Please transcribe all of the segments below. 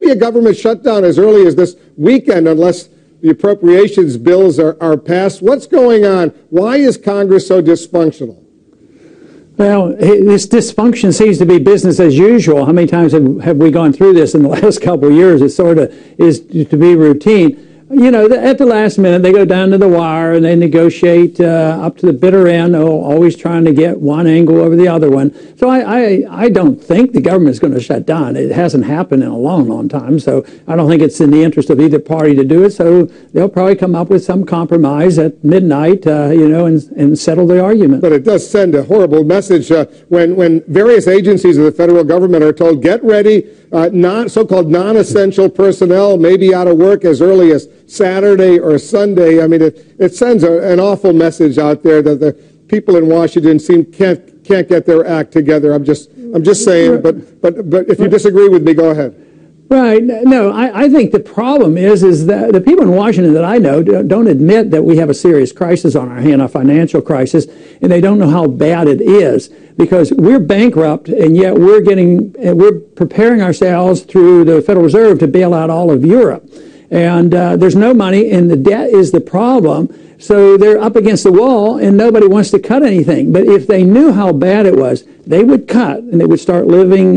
be a government shutdown as early as this weekend unless the appropriations bills are passed. What's going on? Why is Congress so dysfunctional? Well, this dysfunction seems to be business as usual. How many times have we gone through this in the last couple of years? It sort of is to be routine. You know, at the last minute, they go down to the wire and they negotiate up to the bitter end, always trying to get one angle over the other one. So I don't think the government is going to shut down. It hasn't happened in a long, long time. So I don't think it's in the interest of either party to do it. So they'll probably come up with some compromise at midnight, and settle the argument. But it does send a horrible message when various agencies of the federal government are told, get ready, so-called non-essential personnel may be out of work as early as Saturday or Sunday. I mean, it sends an awful message out there that the people in Washington can't get their act together. I'm just saying. But if you disagree with me, go ahead. Right. No, I think the problem is that the people in Washington that I know don't admit that we have a serious crisis on our hand, a financial crisis, and they don't know how bad it is because we're bankrupt, and yet we're preparing ourselves through the Federal Reserve to bail out all of Europe. And there's no money, and the debt is the problem. So they're up against the wall, and nobody wants to cut anything. But if they knew how bad it was, they would cut, and they would start living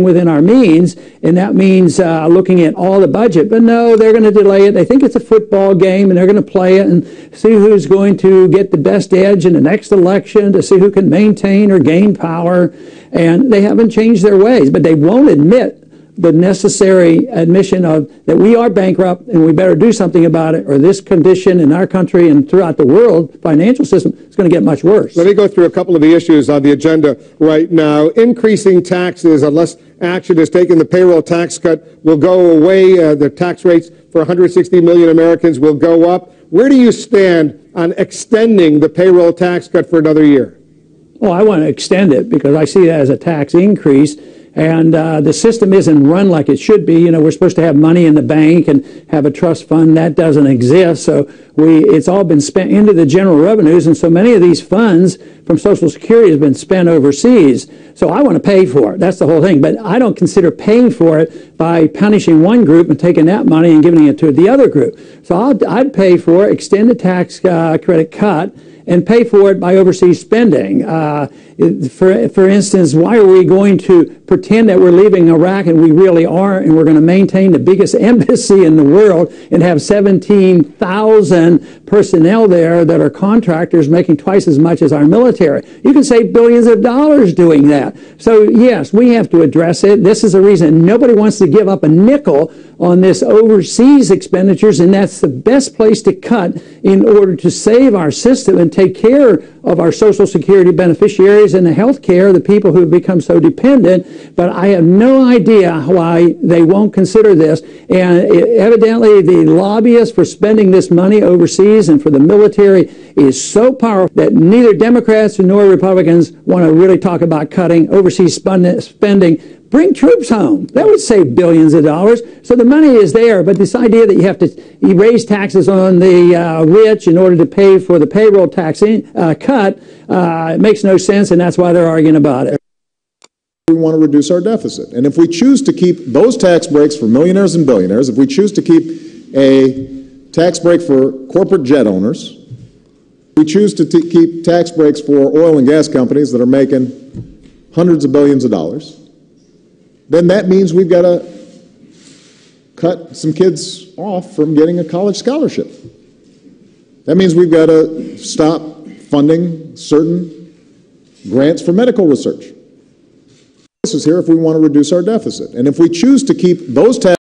within our means, and that means looking at all the budget. But no, they're going to delay it. They think it's a football game, and they're going to play it and see who's going to get the best edge in the next election to see who can maintain or gain power. And they haven't changed their ways, but they won't admit the necessary admission of that we are bankrupt and we better do something about it, or this condition in our country and throughout the world financial system is going to get much worse. Let me go through a couple of the issues on the agenda right now. Increasing taxes, unless action is taken, the payroll tax cut will go away. The tax rates for 160 million Americans will go up. Where do you stand on extending the payroll tax cut for another year? Well, I want to extend it because I see that as a tax increase. And the system isn't run like it should be. You know, we're supposed to have money in the bank and have a trust fund. That doesn't exist. So it's all been spent into the general revenues. And so many of these funds from Social Security has been spent overseas. So I want to pay for it. That's the whole thing. But I don't consider paying for it by punishing one group and taking that money and giving it to the other group. So I'd pay for it, extend the tax credit cut, and pay for it by overseas spending. For instance, why are we going to pretend that we're leaving Iraq and we really aren't, and we're going to maintain the biggest embassy in the world and have 17,000 personnel there that are contractors making twice as much as our military? You can save billions of dollars doing that. So yes, we have to address it. This is the reason nobody wants to give up a nickel on this overseas expenditures, and that's the best place to cut in order to save our system and take care of our Social Security beneficiaries and the health care, the people who have become so dependent. But I have no idea why they won't consider this. And evidently the lobbyists for spending this money overseas and for the military is so powerful that neither Democrats nor Republicans want to really talk about cutting overseas spending. Bring troops home. That would save billions of dollars. So the money is there, but this idea that you have to raise taxes on the rich in order to pay for the payroll tax cut makes no sense, and that's why they're arguing about it. We want to reduce our deficit. And if we choose to keep those tax breaks for millionaires and billionaires, if we choose to keep a tax break for corporate jet owners, we choose to keep tax breaks for oil and gas companies that are making hundreds of billions of dollars, then that means we've got to cut some kids off from getting a college scholarship. That means we've got to stop funding certain grants for medical research. This is here if we want to reduce our deficit. And if we choose to keep those tax